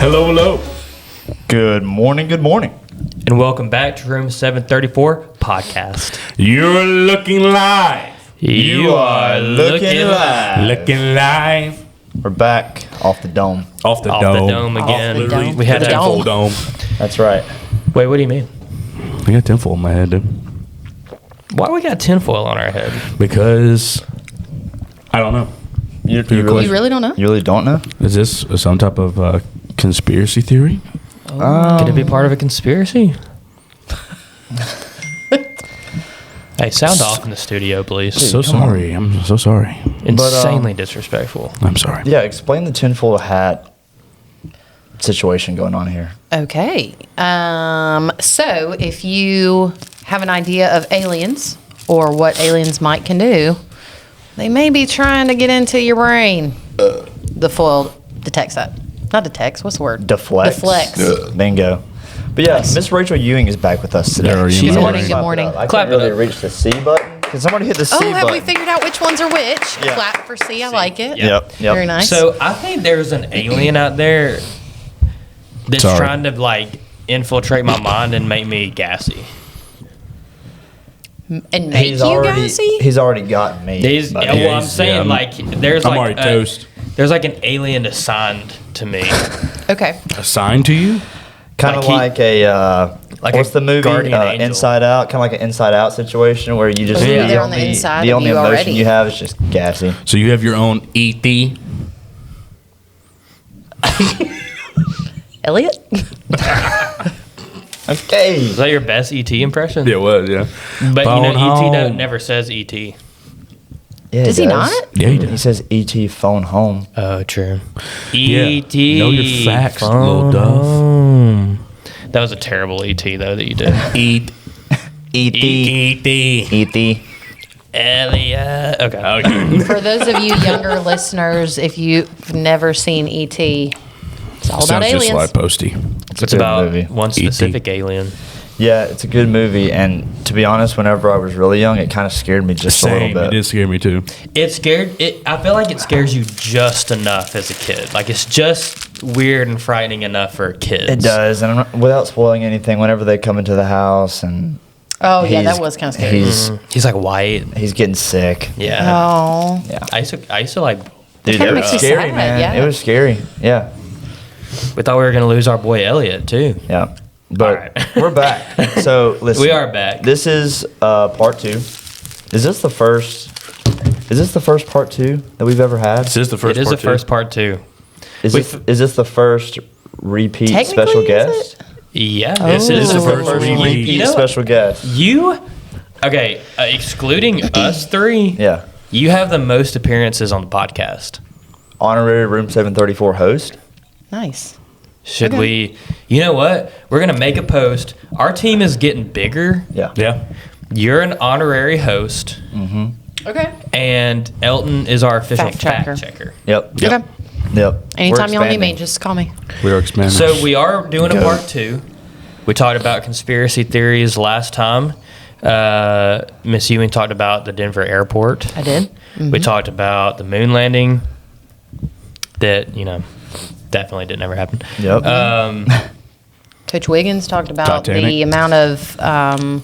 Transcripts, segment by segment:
Hello, hello. Good morning, And welcome back to Room 734 Podcast. You're looking live. You are looking live. Looking live. We're back off the dome. Off the Off dome. the dome again. Off the dome. We had The a dome. Full dome. That's right. Wait, what do you mean? I got tinfoil in my head, dude. Why we got tinfoil on our head? Because I don't know. You You really don't know? You really don't know? Is this some type of conspiracy theory? Could it be part of a conspiracy? Hey, sound off in the studio, please. So sorry. I'm so sorry. Insanely disrespectful. I'm sorry. Yeah, explain the tinfoil hat situation going on here. Okay. So if you have an idea of aliens or what aliens can do, they may be trying to get into your brain. The foil detects that. Not detects. What's the word? Deflects. Deflects. Bingo. But yeah, Miss Rachel Ewing is back with us today. There you Good go. morning. Good morning. I Clap can't it really up. reach the C button. Can somebody hit the C Oh, button? have we figured out which ones are which? Yeah. Clap for C. I like it. Yep. Very nice. So I think there's an alien out there that's Sorry. trying to infiltrate my mind and make me gassy. And make you gassy? He's already gotten me. buddy. I'm he's- saying there's I'm like already toast. There's like an alien assigned to me. Okay. Assigned to you? Kind of like like what's a the movie? guardian angel. Inside Out. Kind of like an Inside Out situation where you just Oh, yeah. They're on the inside the of only you emotion already. you have is just gassy. So you have your own ET? Elliot? Okay. Is that your best ET impression? Yeah, it was, yeah. But Phone ET home. never says ET. Yeah, Does he not? Yeah, he He does. says "Et phone home." Oh, true. Yeah. ET. Know your facts, little phone dove. home. That was a terrible ET though that you did. Eat. Et. ET. Et. Elliot. Okay. Okay. For those of you younger listeners, if you've never seen E.T., it's all about Sounds just aliens. like Posty. It's a good about movie. one specific alien. Yeah, it's a good movie, and to be honest, whenever I was really young, it kind of scared me just a Same. little It bit. did scare me too. I feel like it scares you just enough as a kid. Like it's just weird and frightening enough for kids. It does, and without spoiling anything, whenever they come into the house and Oh, yeah, he's- that was kind of scary. He's like white. he's getting sick. Yeah. Oh. Yeah, I used to like. dude, kinda it makes was you scary, sad, man. yeah. It was scary. Yeah, We thought we were gonna lose our boy Elliot too. yeah. But All right. we're back. So listen, We are back. This is part 2. Is this the first? Is this the first part 2 that we've ever had? This is the first It is part the first part too. Is this the first repeat Technically, special is guest? it? Yeah. This is the This is the first first repeat. repeat You know what? special guest. Okay, excluding us three, Yeah. you have the most appearances on the podcast. Honorary Room 734 host. Nice. Should Okay. we? You know what? We're gonna make a post. Our team is getting bigger. Yeah. Yeah. You're an honorary host, Okay. and Elton is our official Fact fact checker. checker. Yep. Okay. Yep. Anytime We're y'all need me, expanding. just call me. We are expanding. So we are doing a Go. part 2. We talked about conspiracy theories last time. Miss Ewing talked about the Denver airport. I did. We talked about the moon landing. That definitely didn't ever happen. Yep. Coach Wiggins talked about Titanic. the amount of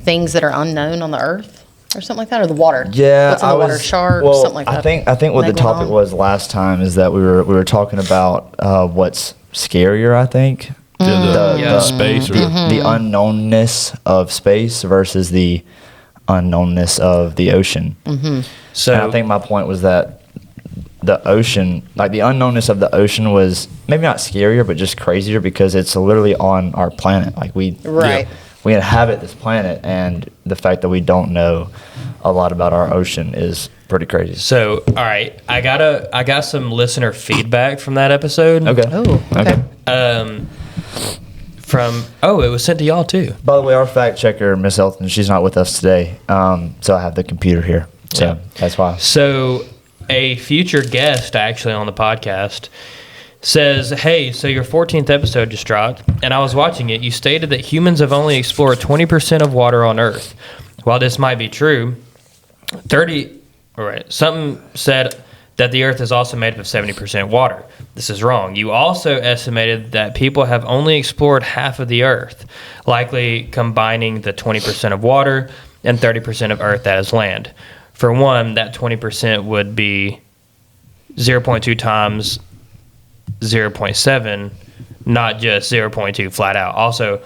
things that are unknown on the earth or something like that, or the water. Yeah, What's in the water? Sharks, well, something like that. I think what the topic Megalodon. was last time is that we were talking about what's scarier. I think the space or the unknownness of space versus the unknownness of the ocean. So And I think my point was that the ocean, like the unknownness of the ocean, was maybe not scarier, but just crazier because it's literally on our planet. Like we Right. we inhabit this planet, and the fact that we don't know a lot about our ocean is pretty crazy. So, all right, I got some listener feedback from that episode. Okay. Oh, okay. It was sent to y'all too. By the way, our fact checker, Miss Elton, she's not with us today, so I have the computer here. So Yeah. that's why. So, a future guest actually on the podcast says, "Hey, so your 14th episode just dropped, and I was watching it. You stated that humans have only explored 20% of water on Earth. While this might be true, something said that the Earth is also made up of 70% water. this is wrong. You also estimated that people have only explored half of the Earth, likely combining the 20% of water and 30% of Earth that is land. For one, that 20% would be 0.2 times 0.7, not just 0.2 flat out. Also,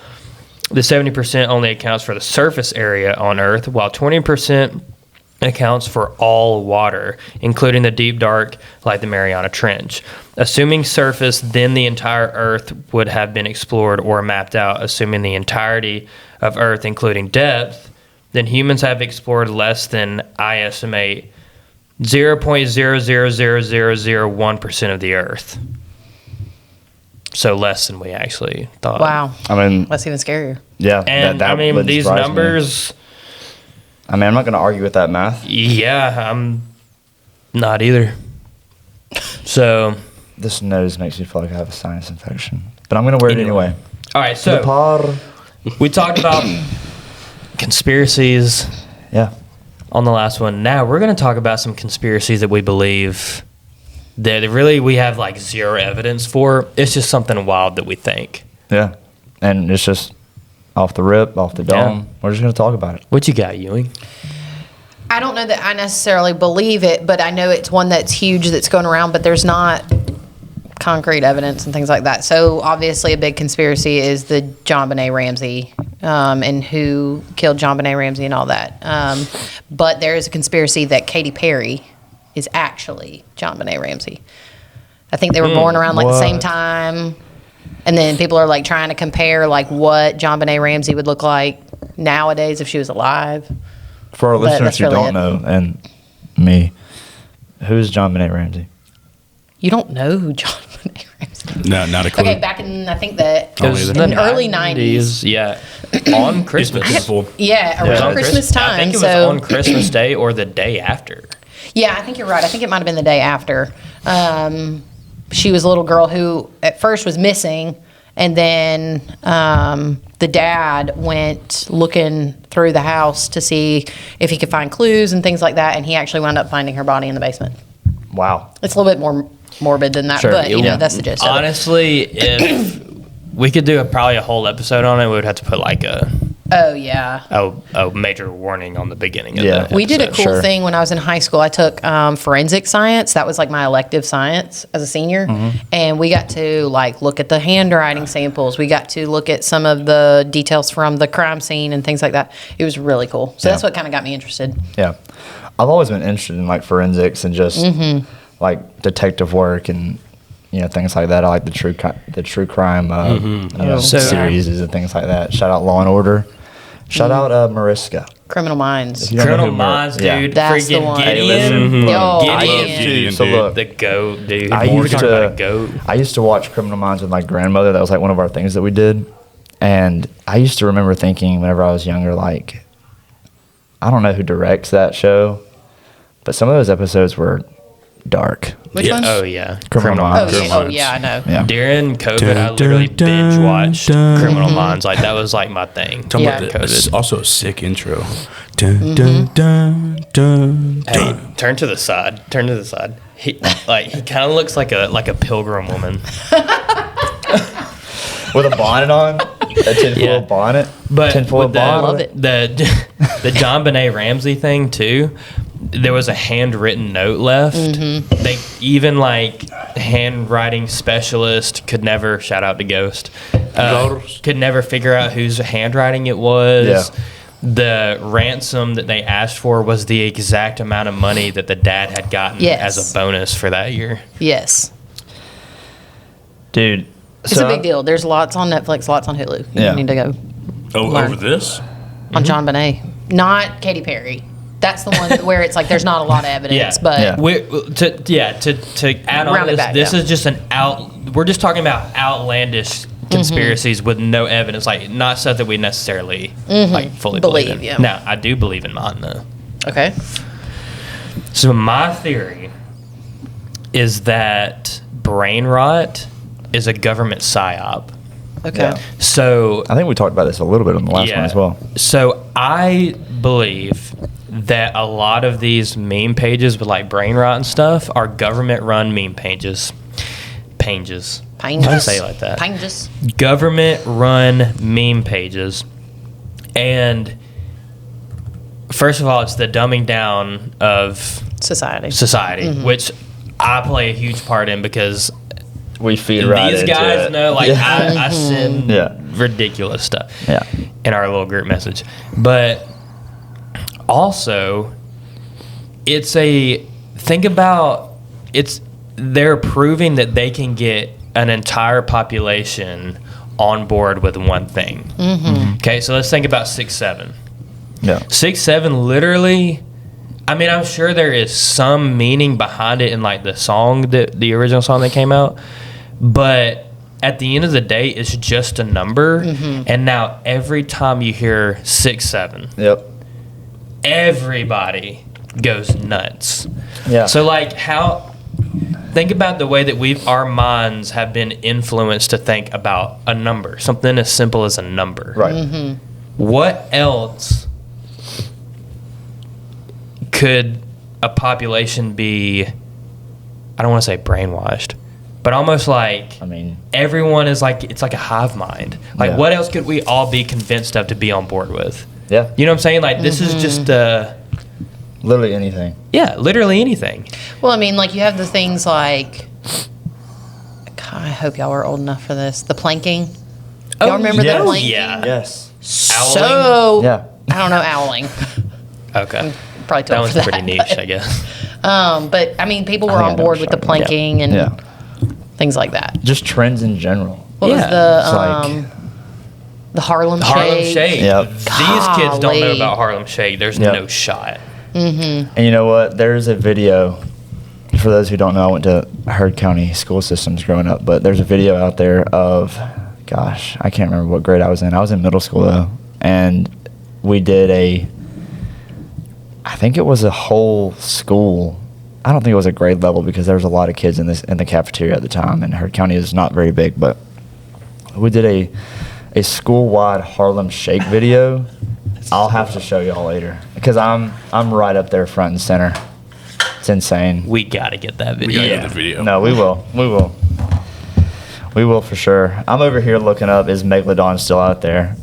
the 70% only accounts for the surface area on Earth, while 20% accounts for all water, including the deep dark like the Mariana Trench. Assuming surface, then the entire Earth would have been explored or mapped out. Assuming the entirety of Earth, including depth, then humans have explored less than, I estimate, 0.0000001% of the Earth. So less than we actually thought. Wow. I mean, That's even scarier. yeah. And I mean, would these surprise me. numbers, I mean, I'm not going to argue with that math. yeah, I'm not either. So, This nose makes me feel like I have a sinus infection, but I'm going to wear it anyway. all right, The so par. we talked about conspiracies Yeah. on the last one. Now we're going to talk about some conspiracies that we believe that really we have like zero evidence for. It's just something wild that we think. Yeah. And it's just off the rip, off the dome. We're just going to talk about it. What you got, Ewing? I don't know that I necessarily believe it, but I know it's one that's huge that's going around, but there's not concrete evidence and things like that. So obviously a big conspiracy is the John Benet Ramsey and who killed John Benet Ramsey and all that. But there is a conspiracy that Katy Perry is actually John Benet Ramsey. I think they were born around like the same time. And then people are like trying to compare like what John Benet Ramsey would look like nowadays if she was alive. For our But listeners that's who really don't it. know, and me, who's John Benet Ramsey? You don't know who John Benet Ramsey is? No, not a clue. Okay, back in I think that It was in in the early 90s. Yeah, on Christmas. Beautiful. Yeah, It was around on Christmas time. I think it was so on Christmas Day or the day after. yeah, I think you're right. I think it might have been the day after. She was a little girl who at first was missing, and then the dad went looking through the house to see if he could find clues and things like that, and he actually wound up finding her body in the basement. Wow. It's a little bit more morbid than that, Sure, but you know yeah. that's the gist. Of it. Honestly, if we could do probably a whole episode on it, we would have to put like a Oh yeah. a major warning on the beginning of Yeah. the We did a episode. cool Sure. thing when I was in high school. I took forensic science. That was like my elective science as a senior. And we got to like look at the handwriting samples. We got to look at some of the details from the crime scene and things like that. It was really cool. So that's Yeah. what kind of got me interested. Yeah. I've always been interested in like forensics and just Mm-hmm. like detective work and things like that. I like the true crime So- series and things like that. Shout out Law and Order. Shout out Mariska. Criminal Minds. You don't know Criminal who Mar- Minds, yeah. dude. That's the Freaking one. Gideon. listen, Yo, Gideon. Gideon. Gideon, So dude. look, The goat, dude. I We're used talking about a to goat. I used to watch Criminal Minds with my grandmother. That was like one of our things that we did. And I used to remember thinking whenever I was younger, like, I don't know who directs that show, but some of those episodes were dark. Which one? Oh, yeah. Criminal Oh, Minds. yeah, oh, yeah, I know. Yeah. During COVID, I literally binge watched Criminal Minds. Like, that was like my thing. Talking Yeah. about the, COVID. also a sick intro. Dun, dun, dun, dun, Hey, dun. turn to the side. Turn to the side. He kind of looks like a pilgrim woman. With a bonnet on, a tinfoil Yeah. bonnet, But tinfoil with the, bonnet. love it. the John Benet Ramsey thing too. There was a handwritten note left. They even like handwriting specialist could never shout out to Ghost. Could never figure out whose handwriting it was. Yeah. The ransom that they asked for was the exact amount of money that the dad had gotten Yes. as a bonus for that year. Yes. Dude, It's a big deal. There's lots on Netflix, lots on Hulu. Yeah. You need to go Oh, Learn. over this? on John Benet. Not Katy Perry. That's the one where it's like there's not a lot of evidence, Yeah. but Yeah. To add on Round to it this, back, this yeah. is just we're just talking about outlandish conspiracies with no evidence, like not stuff that we necessarily like fully believe in. yeah. Now, I do believe in mine though. okay. So my theory is that brain rot is a government psyop. Okay. Yeah. So I think we talked about this a little bit on the last one as well. So I believe that a lot of these meme pages with like brain rot and stuff are government run meme pages. pages. Pages. I'll say it like that. Pages. Government-run meme pages. And first of all, it's the dumbing down of Society. which I play a huge part in because We feed right these into guys it. know, like, I send Yeah. ridiculous stuff Yeah. in our little group message. But also, they're proving that they can get an entire population on board with one thing. Okay, so let's think about 6-7. Yeah. 6-7 literally, I mean, I'm sure there is some meaning behind it in like the song, the original song that came out, but at the end of the day, it's just a number. And now every time you hear 6-7, Yep. everybody goes nuts. Yeah. So like think about the way that our minds have been influenced to think about a number, something as simple as a number. Right. What else could a population be, I don't want to say brainwashed, but almost like I mean, everyone is like, it's like a hive mind. Like Yeah. what else could we all be convinced of to be on board with? yeah. You know what I'm saying? Like this is just Literally anything. yeah, literally anything. Well, I mean, like you have the things like, God, I hope y'all are old enough for this. The planking. Y'all remember yes. the planking? Yeah. Yes. So, Yeah. I don't know, owling. Okay. Probably too That old one's for pretty niche, but, I guess. But I mean, people were I think I on know board what with the you're talking planking and Yeah. things like that. Just trends in general. What was Yeah. the Harlem Harlem Shake? Shake. Yep. These kids don't know Golly. about Harlem Shake. There's Yep. no shot. And you know what? There's a video. For those who don't know, I went to Heard County school systems growing up, but there's a video out there of, gosh, I can't remember what grade I was in. I was in middle school though, and we did I think it was a whole school. I don't think it was a grade level because there was a lot of kids in the cafeteria at the time, and Heard County is not very big, but we did a school-wide Harlem Shake video. I'll have to show y'all later because I'm right up there front and center. It's insane. We gotta get that We video. gotta get the video. No, we will. We will for sure. I'm over here looking up, is Megalodon still out there?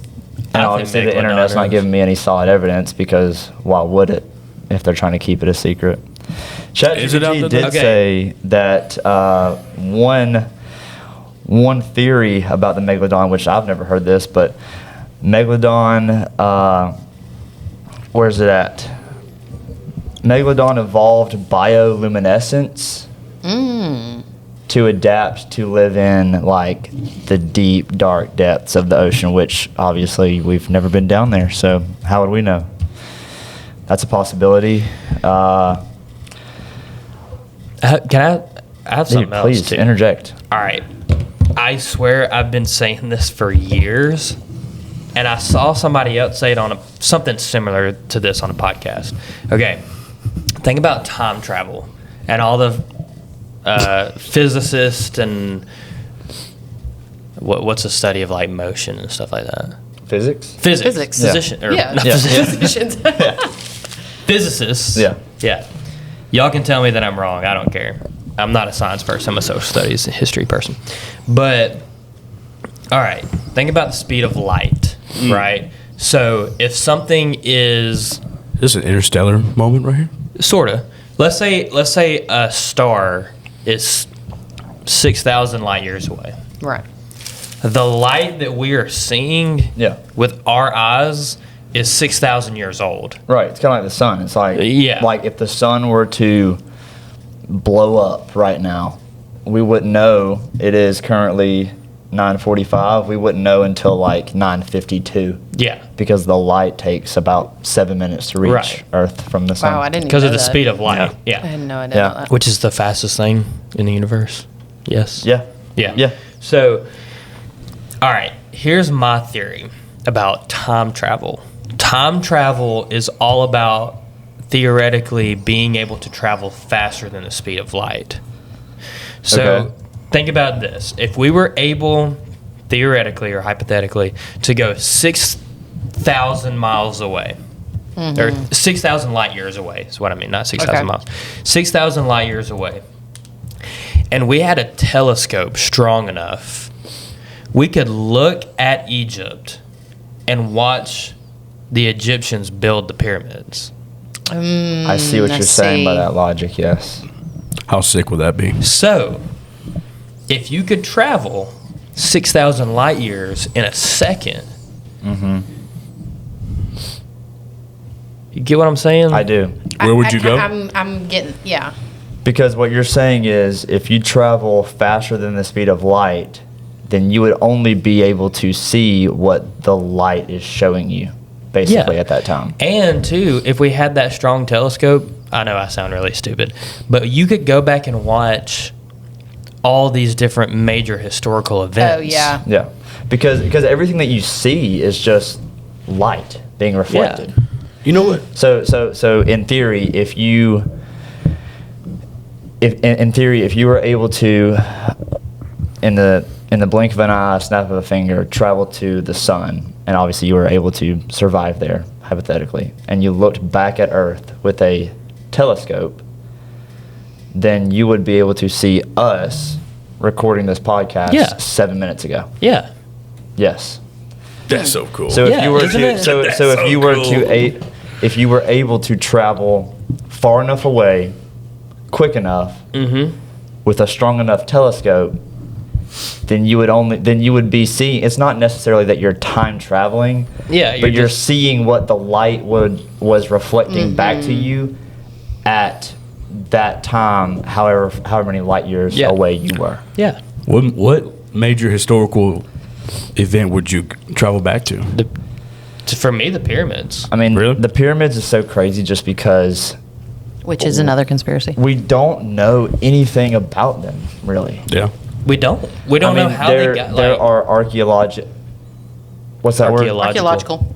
And I think obviously the Megalodon internet's not is. giving me any solid evidence because why would it if they're trying to keep it a secret? Is it out ChatGPT there? did Okay. say that one theory about the Megalodon, which I've never heard this, but Megalodon, where's it at? Megalodon evolved bioluminescence to adapt to live in like the deep, dark depths of the ocean, which obviously we've never been down there. So how would we know? That's a possibility. Can I have something else Please too? interject. All right. I swear I've been saying this for years, and I saw somebody else say it on something similar to this on a podcast. Okay. Think about time travel and all the physicists and what's the study of like motion and stuff like that. Physics? Physics. Physician, or Yeah. not Yeah. physicians. Physicians. Physicists. Yeah. Yeah. Y'all can tell me that I'm wrong. I don't care. I'm not a science person. I'm a social studies and history person. But, all right. Think about the speed of light, right? So if something is This is an interstellar moment right here. sort of, let's say a star is 6,000 light years away. Right. The light that we are seeing Yeah. with our eyes is 6,000 years old. Right. It's kind of like the sun. It's like, Yeah. like if the sun were to blow up right now, we wouldn't know it is currently 9:45. We wouldn't know until like 9:52 Yeah. because the light takes about 7 minutes to reach Right. Earth from the sun. Wow, I didn't Because even of know the that. speed of light. I Yeah. had no idea Yeah. about that. Which is the fastest thing in the universe. Yes. Yeah. Yeah. Yeah. So, all right, here's my theory about time travel. Time travel is all about theoretically being able to travel faster than the speed of light. So, Okay. think about this. If we were able, theoretically or hypothetically, to go 6,000 miles away, or 6,000 light years away is what I mean, not 6,000 Okay. miles. 6,000 light years away. and we had a telescope strong enough, we could look at Egypt and watch the Egyptians build the pyramids. I see what you're saying by that logic, yes. How sick would that be? So, if you could travel 6,000 light years in a second, you get what I'm saying? I do. Where would you go? I'm getting, yeah. Because what you're saying is if you travel faster than the speed of light, then you would only be able to see what the light is showing you, basically, at that time. And, too, if we had that strong telescope, I know I sound really stupid, but you could go back and watch all these different major historical events. Oh, yeah. Yeah. Because everything that you see is just light being reflected. Yeah. You know what? So in theory, if you were able to, in the blink of an eye, snap of a finger, travel to the sun, and obviously you were able to survive there, hypothetically, and you looked back at Earth with a telescope, then you would be able to see us recording this podcast 7 minutes ago. Yeah. Yes. That's so cool. So if Yeah, you were isn't to, it? so That's so if so you were cool. to if you were able to travel far enough away, quick enough, with a strong enough telescope, then you would be seeing. It's not necessarily that you're time traveling, Yeah, but you're just- seeing what the light was reflecting back to you at that time, however many light years away you were. Yeah. What major historical event would you travel back to? For me, the pyramids. I mean, Really? the pyramids is so crazy just because Which is another conspiracy. we don't know anything about them, really. Yeah. We don't. We don't know how there, they got. there Like, are what's that word? Archaeological.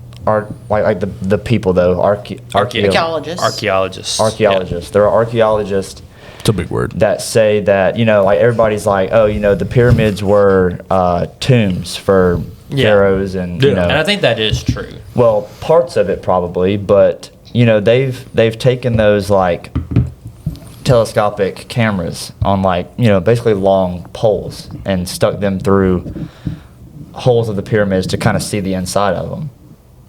Like the people though. Archaeologists. archaeologists. Archaeologists. There are archaeologists It's a big word. that say that, like everybody's like, oh, the pyramids were tombs for pharaohs and Yeah. And I think that is true. well, parts of it probably, but they've taken those like telescopic cameras on basically long poles and stuck them through holes of the pyramids to kind of see the inside of them.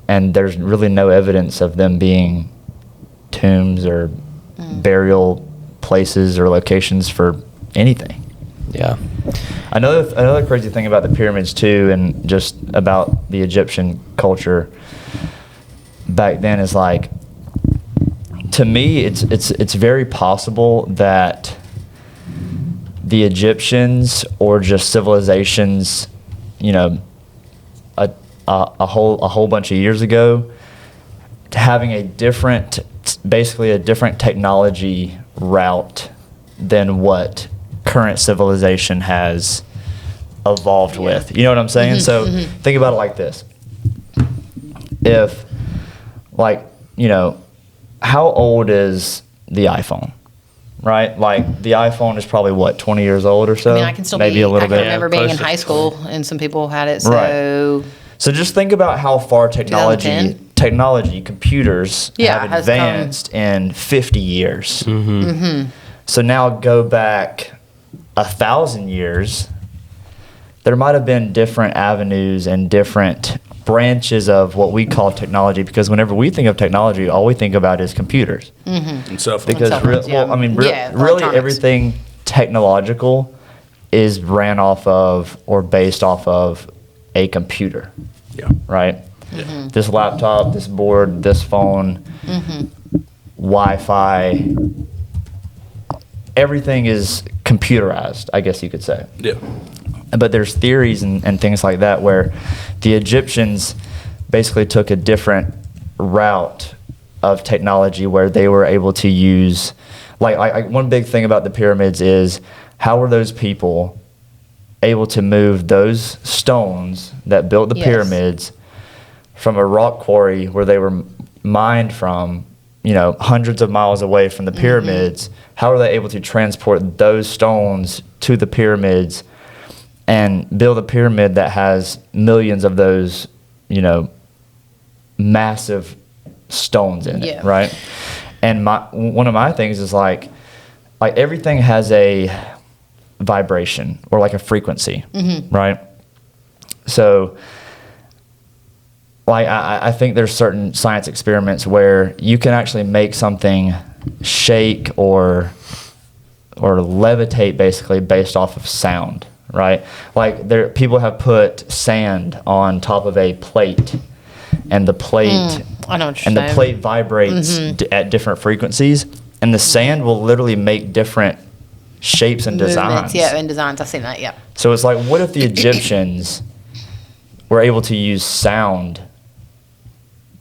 And there's really no evidence of them being tombs or burial places or locations for anything. Yeah. Another crazy thing about the pyramids too, and just about the Egyptian culture back then is like, to me, it's very possible that the Egyptians or just civilizations, a whole bunch of years ago, having basically a different technology route than what current civilization has evolved with. You know what I'm saying? So think about it like this. If, how old is the iPhone? Right? Like, the iPhone is probably, 20 years old or so? I mean, I can still Maybe a little I can bit. remember being close in to- high school and some people had it. So Right. So just think about how far 2010? computers Yeah, have has come. advanced in 50 years. So now go back 1,000 years, there might have been different avenues and different branches of what we call technology, because whenever we think of technology, all we think about is computers. And stuff. Because cell phones, yeah. Yeah, really electronics. everything technological is ran off of or based off of a computer, Yeah. right? This laptop, this board, this phone, Wi-Fi, everything is computerized, I guess you could say. Yeah. But there's theories and things like that where the Egyptians basically took a different route of technology where they were able to use, one big thing about the pyramids is how were those people able to move those stones that built the Yes. pyramids from a rock quarry where they were mined from, hundreds of miles away from the pyramids. How are they able to transport those stones to the pyramids and build a pyramid that has millions of those, massive stones in it, Yeah. right? And one of my things is like everything has a vibration or like a frequency, right? So, like, I think there's certain science experiments where you can actually make something shake or levitate basically based off of sound, right? Like people have put sand on top of a plate, and the plate I know what you're and the saying. plate vibrates at different frequencies, and the sand will literally make different shapes and designs. Movements, yeah, and designs. I've seen that. Yeah. So it's like, what if the Egyptians were able to use sound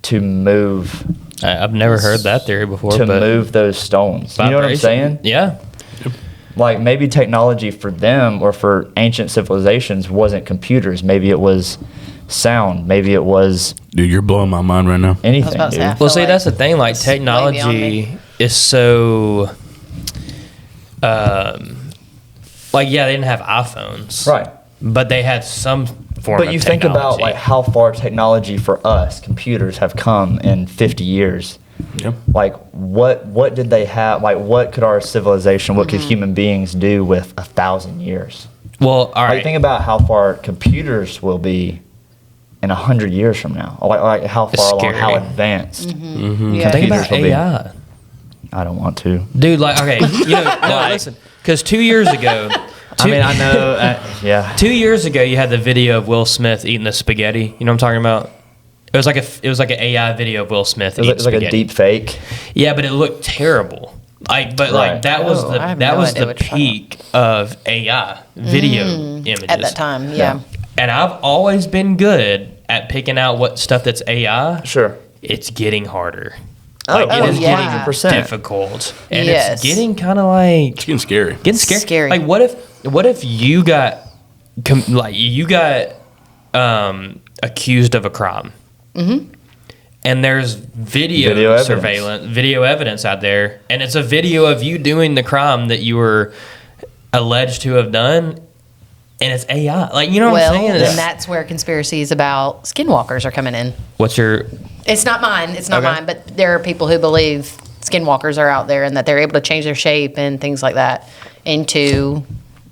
to move I've never heard that theory before. to but move those stones? You know what I'm vibration? saying? Yeah. Like maybe technology for them or for ancient civilizations wasn't computers. Maybe it was sound. Maybe it was Dude, you're blowing my mind right now. anything, about to dude. say, I Well, feel see, like that's the thing. Like, it's way beyond me. technology is so. Like, yeah, they didn't have iPhones. Right. But they had some form But of you think about technology. like how far technology for us, computers, have come in 50 years. Yep. Like what did they have? Like what could our civilization, what could human beings do with 1,000 years? Well, all Like right. think about how far computers will be in 100 years from now. Like how It's far along, how scary. advanced. Yeah. Think computers about will be. AI. I don't want to. Dude, like, okay. No, listen. Because 2 years ago. I mean, I know. Yeah. 2 years ago, you had the video of Will Smith eating the spaghetti. You know what I'm talking about? It was like an AI video of Will Smith It eating was like a spaghetti. deep fake. Yeah, but it looked terrible. Like, but Right. like that was Oh, I have that no was idea the what you're talking peak of AI video images At that time, yeah. And I've always been good at picking out what stuff that's AI. Sure. It's getting harder. Oh, Like, it is yeah. getting 100%. difficult, and Yes. it's getting kind of like It's getting scary. getting scary. Scary. Like, what if you got accused of a crime? Mm-hmm. And there's video evidence. surveillance, video evidence out there, and it's a video of you doing the crime that you were alleged to have done, and it's AI. Like, you know what Well, I'm saying? then It's- that's where conspiracies about skinwalkers are coming in. What's your It's not mine. It's not Okay. mine. But there are people who believe skinwalkers are out there and that they're able to change their shape and things like that into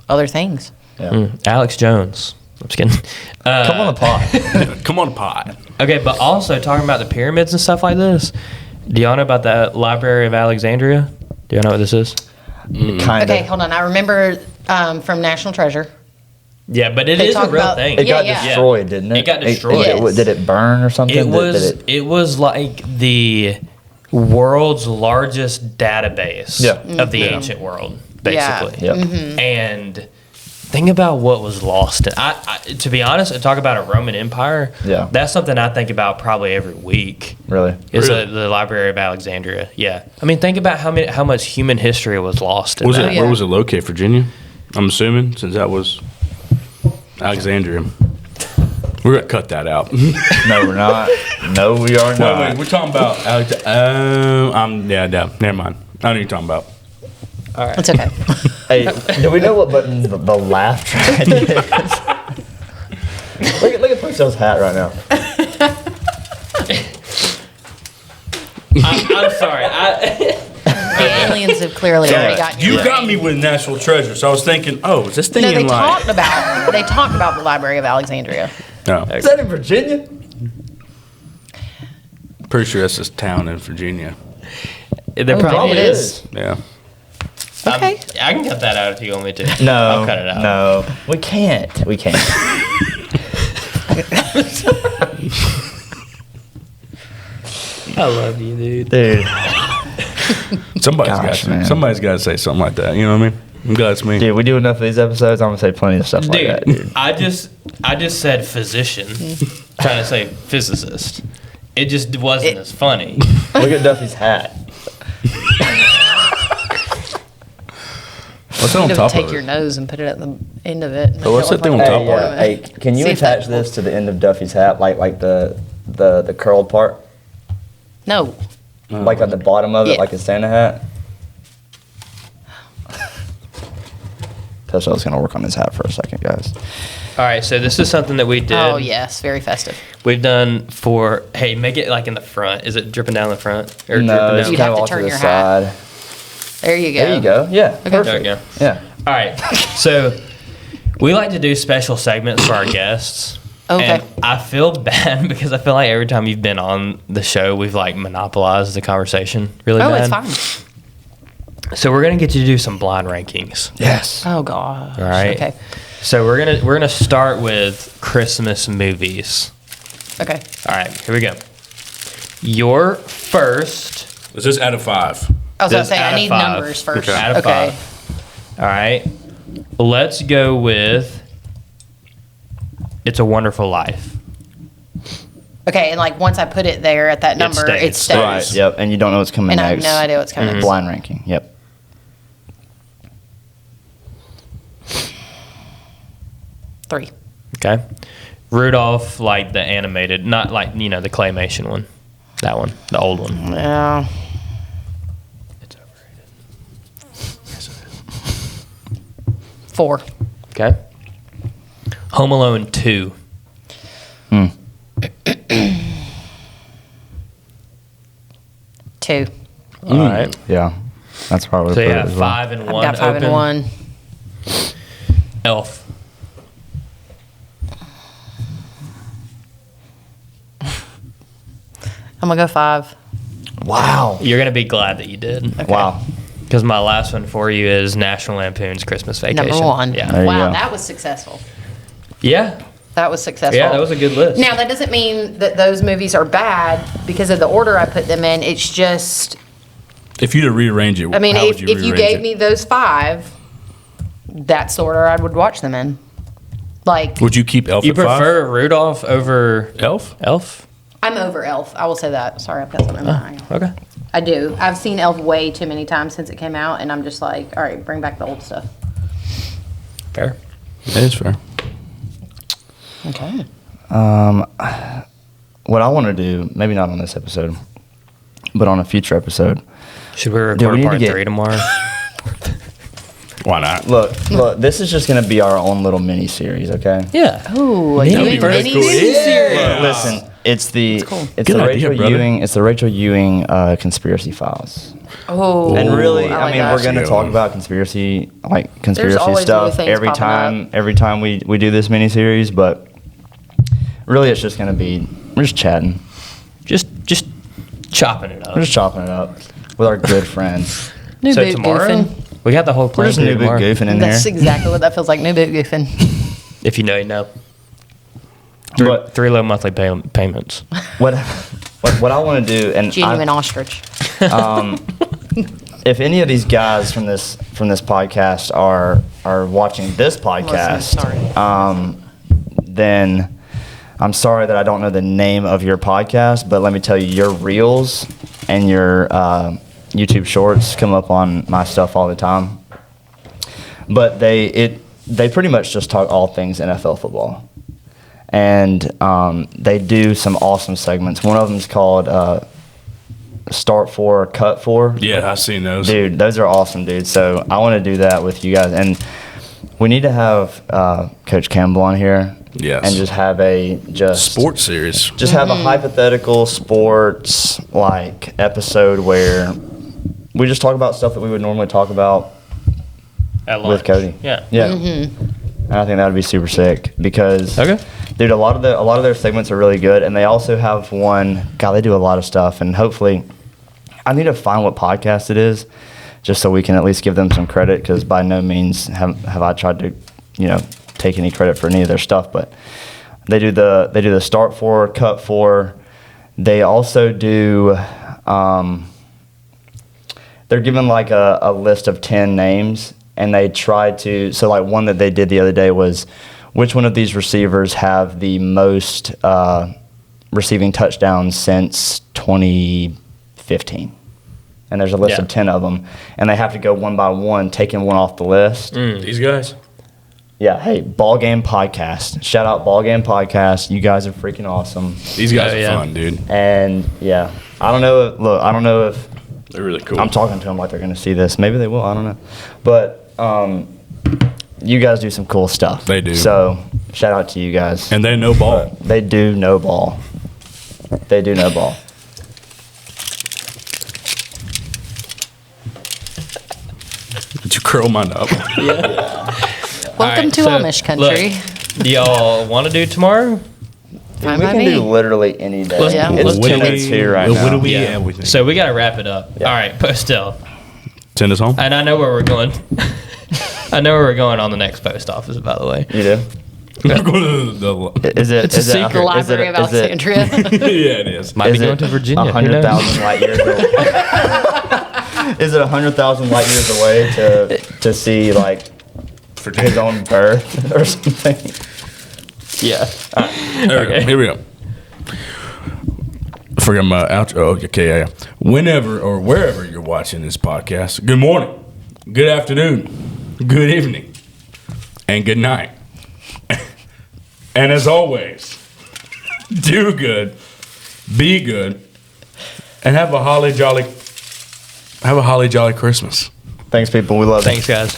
other things. Yeah. Alex Jones? I'm just kidding. Come on the pod. Come on, pod. Okay, but also talking about the pyramids and stuff like this. Do y'all know about the Library of Alexandria? Do y'all know what this is? Kind Okay, of. hold on. I remember from National Treasure. Yeah, but it They is a talk real about- thing. It got Yeah. destroyed, didn't it? It got destroyed. Yes. Did it burn or something? It Did was it- it was like the world's largest database Yeah. of the ancient world, Yeah. basically. Yep. And think about what was lost. I to be honest, and talk about a Roman Empire. Yeah. That's something I think about probably every week. Really? Is Really? the Library of Alexandria? Yeah. I mean, think about how much human history was lost. In Was that. it? yeah. Where was it located? Virginia. I'm assuming since that was Alexandria. We're gonna cut that out. No, we're not. No, we are not. We're talking about yeah, never mind. I know what you're talking about. It's okay. Hey, do we know what button the laugh track is? look at Purcell's hat right now. I'm sorry. The aliens have clearly already gotten You your got brain. me with National Treasure, so I was thinking, oh, is this thing No, they in like? talked about the Library of Alexandria. No, Is that in Virginia? pretty sure that's this town in Virginia. There probably it is. Yeah. Okay. I can cut that out if you want me to. No. I'll cut it out. No, we can't. We can't. I love you, dude. Dude. Somebody's man. got to say something like that. You know what I mean? I'm glad it's me. Dude, we do enough of these episodes. I'm gonna say plenty of stuff like Dude, that, dude. I just said physician, trying to say physicist. It just wasn't as funny. Look at Duffy's hat. What's on You top take of your it? nose and put it at the end of it. and Oh, what's make it that thing look on like top an of it? Hey, ornament. can you See if attach that- this to the end of Duffy's hat, like the curled part, No. like at the bottom of it, Yeah. like a Santa hat? Purcell's gonna work on his hat for a second, guys. All right, so this is something that we did. Oh yes, very festive. We've done for make it like in the front. Is it dripping down the front or No, dripping it's down? You'd kind have of to off to turn the your hat. side. There you go. There you go. Yeah, There we perfect. go. Yeah. All right. So we like to do special segments for our guests. Okay. And I feel bad because I feel like every time you've been on the show, we've like monopolized the conversation really bad. It's fine. So we're gonna get you to do some blind rankings. Yes. Oh gosh. All right. Okay. So we're gonna start with Christmas movies. Okay. All right. Here we go. Your first. Is this out of 5? I was going to This say, out I of need 5. numbers first. Okay. Out of 5. All right. Let's go with It's a Wonderful Life. Okay, and like once I put it there at that number, stays. it stays. Right. Yep. And you don't know what's coming And I have next. no idea what's coming. Blind ranking. Yep. 3. Okay. Rudolph, like the animated, not like, the claymation one. That one. The old one. Yeah. It's overrated. 4. Okay. Home Alone 2. Two. All right. Yeah. That's probably So put it yeah, as well. 5 and 1. I've got 5 open. and 1. Elf. I'm going to go 5. Wow. You're going to be glad that you did. Wow. Because my last one for you is National Lampoon's Christmas Vacation. Number 1. Yeah. There you Wow, go. that was successful. Yeah. That was successful. Yeah, that was a good list. Now, that doesn't mean that those movies are bad because of the order I put them in. It's just, If you to rearrange it, I mean, how if would you you rearrange gave it? me those 5, that's the order I would watch them in. Like, Would you keep Elf You at 5? prefer Rudolph over Elf? Elf? I'm over Elf. I will say that. Sorry, I've got something in my eye. Okay. I do. I've seen Elf way too many times since it came out, and I'm just like, all right, bring back the old stuff. Fair. That is fair. Okay. What I want to do, maybe not on this episode, but on a future episode. Should we Dude, record we need to part get- 3 tomorrow? Why not? Look, this is just going to be our own little mini series, okay? Yeah. Ooh, a That'd Ewing be very mini cool. series? Yeah. Listen, it's the cool. it's Good the idea, Rachel brother. Ewing conspiracy files. Oh, And really, I I like mean, that. we're going to Yeah. talk about conspiracy always stuff new things every popping time we do this mini series, but really it's just going to be we're just chatting. Just chopping it up. We're just chopping it up with our good friends. New So boot tomorrow, goofing. we got the whole We're plan just for new bit tomorrow. goofing in That's there. exactly what that feels like. New boot goofing. If you know, you know. But 3 low monthly payments. what I want to do, and Genuine ostrich. if any of these guys from this podcast are watching this podcast, Sorry. then I'm sorry that I don't know the name of your podcast, but let me tell you, your reels and your YouTube shorts come up on my stuff all the time. But they pretty much just talk all things NFL football, and they do some awesome segments. One of them is called Start 4, Cut 4. Yeah, I've seen those. Dude, those are awesome, dude. So I want to do that with you guys, and we need to have Coach Campbell on here. Yes. And just have a Sports series. just have a hypothetical sports like episode where we just talk about stuff that we would normally talk about At with lunch. Cody. Yeah. Yeah. And I think that would be super sick because Okay. dude, a lot of their segments are really good, and they also have one. God, they do a lot of stuff, and hopefully, I need to find what podcast it is, just so we can at least give them some credit. Because by no means have I tried to, take any credit for any of their stuff, but they do the Start 4, Cut 4. They also do. They're given like a list of 10 names, and they try to. So like one that they did the other day was, which one of these receivers have the most receiving touchdowns since 2015? And there's a list of 10 of them, and they have to go one by one, taking one off the list. These guys? Yeah, hey, Ball Game Podcast. Shout out Ball Game Podcast. You guys are freaking awesome. These guys Oh, are yeah. fun, dude. And yeah, I don't know if They're really cool. I'm talking to them like they're going to see this. Maybe they will. I don't know. But you guys do some cool stuff. They do. So shout out to you guys. And they know ball. They do know ball. They do know ball. Did you curl mine up. Welcome to Amish country. Look, do y'all want to do tomorrow? Fine We by can me. do literally any day. Let's- Yeah. It's let's 10 do minutes here right What do now. we everything? So we got to wrap it up. Yeah. All right, but still. Send us home. And I know where we're going. I know where we're going on the next post office, by the way. You do? We're going to the Is it? It's a is it- secret. The Library of is it- Alexandria. yeah, it is. Might be Is going it to Virginia. Who 100,000 light years away? Is it 100,000 light years away to see like his own birth or something? Yeah. There we go. Here we go. I forgot my outro. Okay, yeah. Whenever or wherever you're watching this podcast, good morning, good afternoon, good evening, and good night. And as always, do good, be good, and have a holly jolly Christmas. Thanks, people. We love you. Thanks, guys.